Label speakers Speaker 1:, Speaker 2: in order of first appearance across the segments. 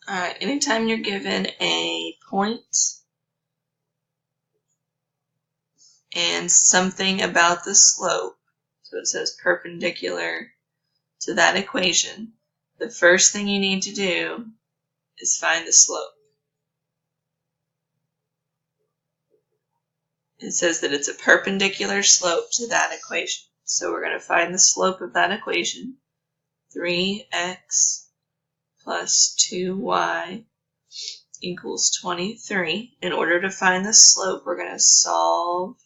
Speaker 1: Alright, anytime you're given a point and something about the slope, so it says perpendicular to that equation, the first thing you need to do is find the slope. It says that it's a perpendicular slope to that equation. So we're going to find the slope of that equation, 3x plus 2y equals 23. In order to find the slope, we're going to solve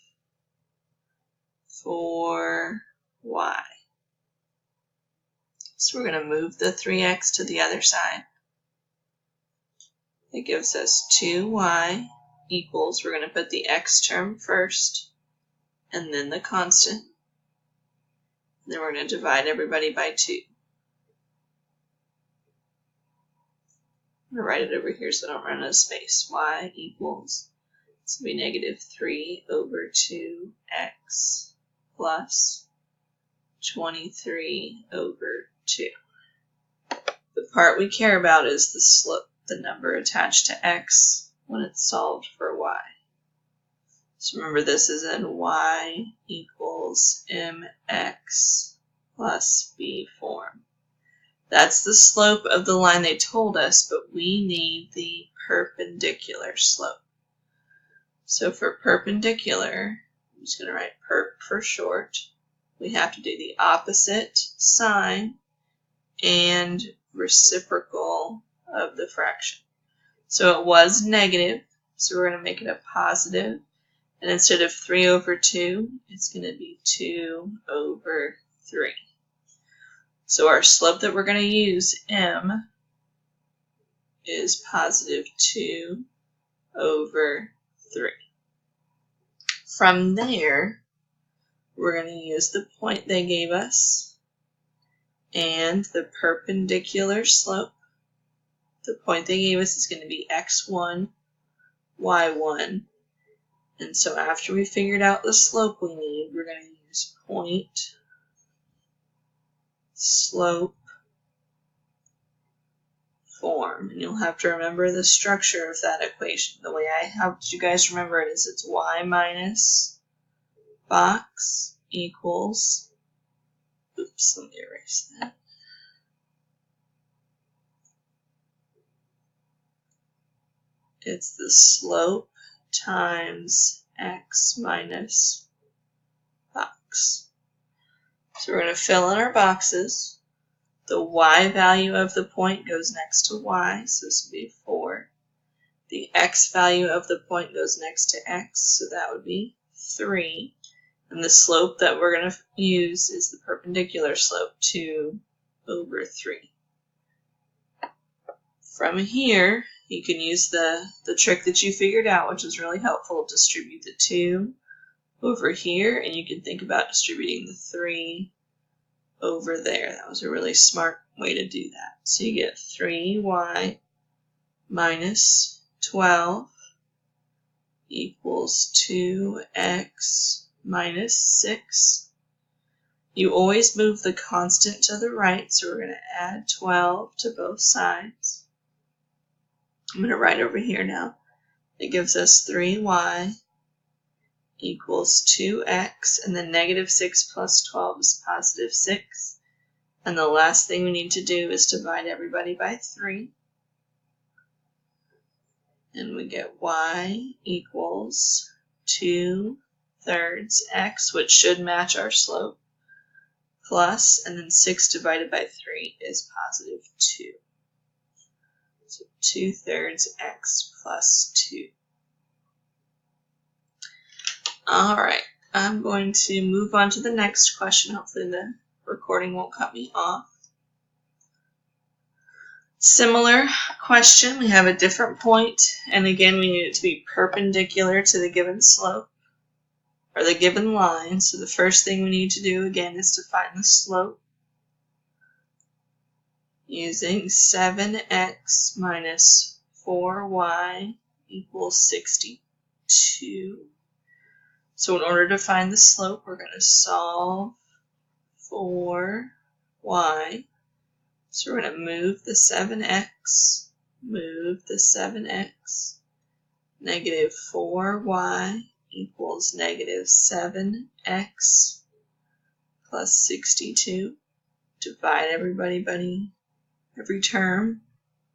Speaker 1: for y. So we're going to move the 3x to the other side. It gives us 2y equals, we're going to put the x term first, and then the constant. And then we're going to divide everybody by 2. I'm going to write it over here so I don't run out of space. Y equals, this will be negative 3 over 2x plus 23 over 2. The part we care about is the slope, the number attached to x when it's solved for y. So remember, this is in y equals mx plus b form. That's the slope of the line they told us, but we need the perpendicular slope. So for perpendicular, I'm just going to write perp for short. We have to do the opposite sign and reciprocal of the fraction. So it was negative, so we're going to make it a positive. And instead of 3 over 2, it's going to be 2 over 3. So our slope that we're going to use, m, is positive 2 over 3. From there, we're going to use the point they gave us and the perpendicular slope. The point they gave us is going to be x1, y1. And so after we figured out the slope we need, we're going to use point, slope, form. And you'll have to remember the structure of that equation. The way I helped you guys remember it is it's y minus box equals, oops, let me erase that. It's the slope times x minus box. So we're going to fill in our boxes. The y value of the point goes next to y, so this would be 4. The x value of the point goes next to x, so that would be 3. And the slope that we're going to use is the perpendicular slope, 2 over 3. From here, you can use the trick that you figured out, which is really helpful. Distribute the 2 over here, and you can think about distributing the 3 over there. That was a really smart way to do that. So you get 3y minus 12 equals 2x minus 6. You always move the constant to the right, so we're going to add 12 to both sides. I'm going to write over here now. It gives us 3y equals 2x, and then negative 6 plus 12 is positive 6. And the last thing we need to do is divide everybody by 3. And we get y equals 2/3 x, which should match our slope, plus, and then 6 divided by 3 is positive 2. So 2/3 x plus 2. Alright, I'm going to move on to the next question. Hopefully the recording won't cut me off. Similar question, we have a different point, and again we need it to be perpendicular to the given slope, or the given line. So the first thing we need to do again is to find the slope using 7x minus 4y equals 62. So in order to find the slope, we're going to solve for y. So we're going to move the 7x move the 7x. Negative 4y equals negative 7x plus 62. Divide every term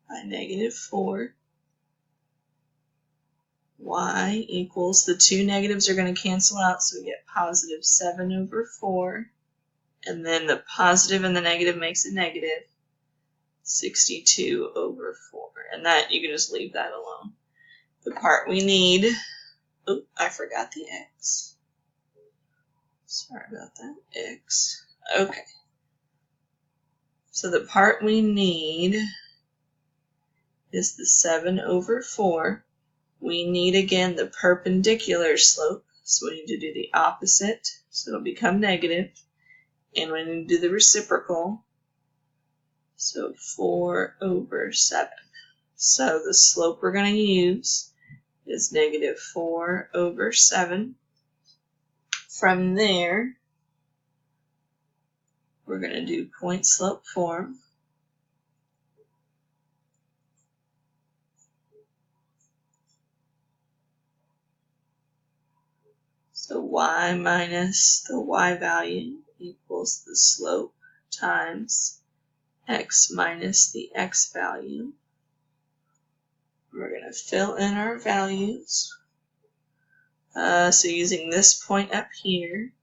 Speaker 1: by negative 4. Y equals, the two negatives are going to cancel out, so we get positive 7 over 4. And then the positive and the negative makes a negative 62 over 4. And that, you can just leave that alone. The part we need, oh, I forgot the x. Sorry about that, x. Okay. So the part we need is the 7 over 4. We need, again, the perpendicular slope, so we need to do the opposite, so it'll become negative. And we need to do the reciprocal, so 4 over 7. So the slope we're going to use is negative 4 over 7. From there, we're going to do point slope form. So y minus the y value equals the slope times x minus the x value. We're going to fill in our values. So using this point up here,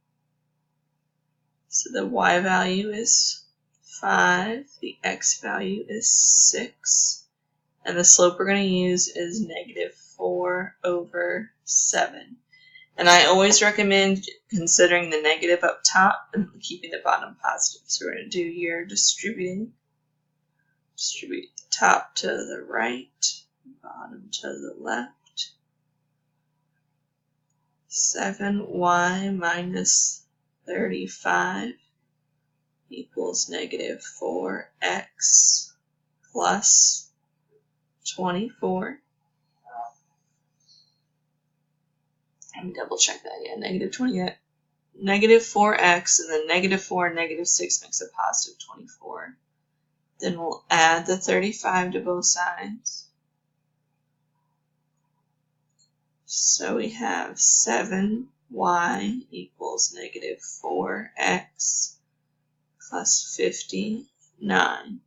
Speaker 1: so the y value is 5, the x value is 6, and the slope we're going to use is negative 4 over 7. And I always recommend considering the negative up top and keeping the bottom positive. So we're going to do your distributing. Distribute the top to the right, bottom to the left. 7y minus 35 equals negative 4x plus 24. Let me double check that again. Negative 20, negative 4x, and then negative 4 and negative 6 makes a positive 24. Then we'll add the 35 to both sides. So we have 7y equals negative 4x plus 59.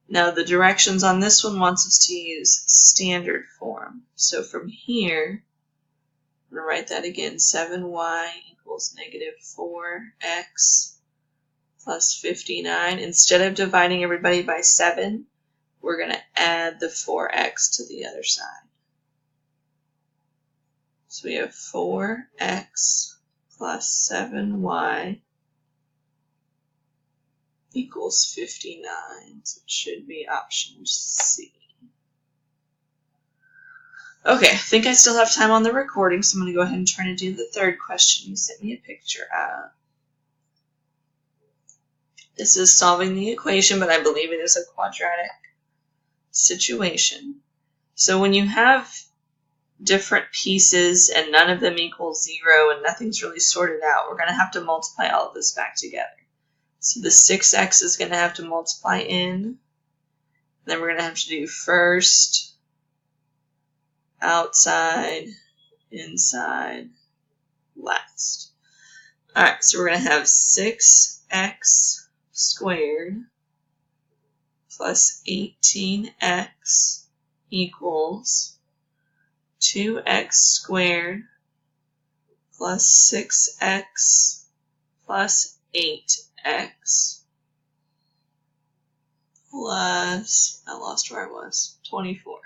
Speaker 1: Now the directions on this one wants us to use standard form. So from here, I'm going to write that again. 7y equals negative 4x plus 59. Instead of dividing everybody by 7, we're going to add the 4x to the other side. So we have 4x plus 7y equals 59. So it should be option C. Okay, I think I still have time on the recording, so I'm going to go ahead and try to do the third question you sent me a picture of. This is solving the equation, but I believe it is a quadratic situation. So when you have different pieces and none of them equals 0 and nothing's really sorted out, we're going to have to multiply all of this back together. So the 6x is going to have to multiply in. Then we're going to have to do first, outside, inside, last. Alright, so we're going to have 6x squared plus 18x equals 2x squared plus 6x plus 8x plus, I lost where I was, 24.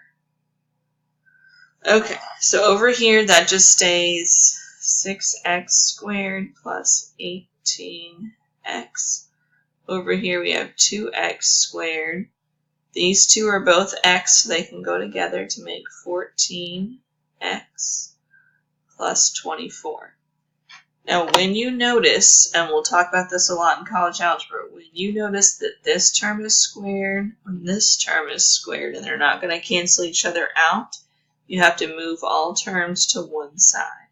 Speaker 1: Okay, so over here that just stays 6x squared plus 18x. Over here we have 2x squared. These two are both x, so they can go together to make 14x plus 24. Now when you notice, and we'll talk about this a lot in college algebra, when you notice that this term is squared and this term is squared and they're not going to cancel each other out, you have to move all terms to one side.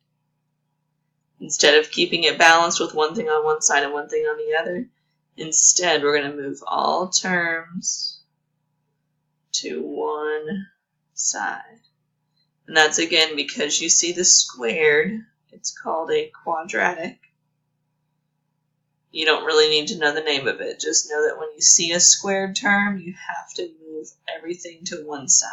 Speaker 1: Instead of keeping it balanced with one thing on one side and one thing on the other, instead we're going to move all terms to one side. And that's again because you see the squared. It's called a quadratic. You don't really need to know the name of it. Just know that when you see a squared term, you have to move everything to one side.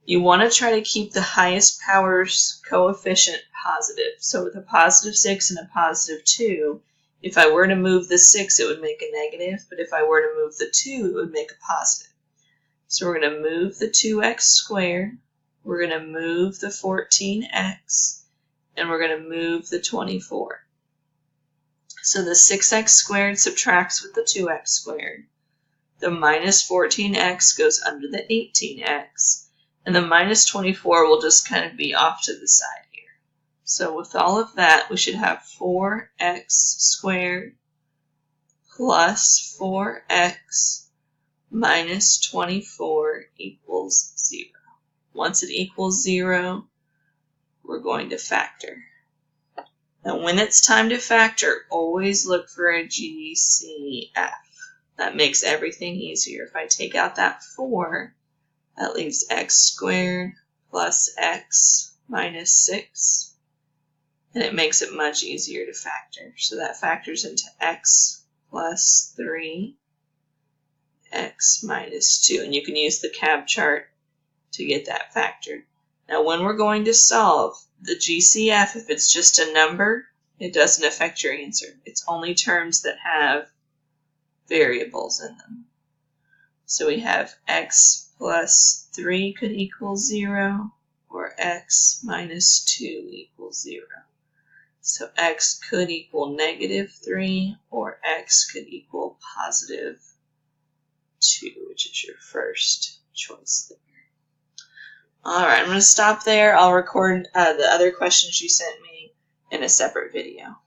Speaker 1: You want to try to keep the highest powers coefficient positive. So with a positive 6 and a positive 2, if I were to move the 6, it would make a negative, but if I were to move the 2, it would make a positive. So we're going to move the 2x squared, we're going to move the 14x, and we're going to move the 24. So the 6x squared subtracts with the 2x squared. The minus 14x goes under the 18x. And the minus 24 will just kind of be off to the side here. So with all of that, we should have 4x squared plus 4x minus 24 equals 0. Once it equals 0, we're going to factor. Now when it's time to factor, always look for a GCF. That makes everything easier. If I take out that 4, that leaves x squared plus x minus 6. And it makes it much easier to factor. So that factors into x plus 3, x minus 2. And you can use the CAB chart to get that factored. Now when we're going to solve the GCF, if it's just a number, it doesn't affect your answer. It's only terms that have variables in them. So we have x plus 3 could equal 0, or x minus 2 equals 0. So x could equal negative 3, or x could equal positive 2, which is your first choice there. Alright, I'm going to stop there. I'll record the other questions you sent me in a separate video.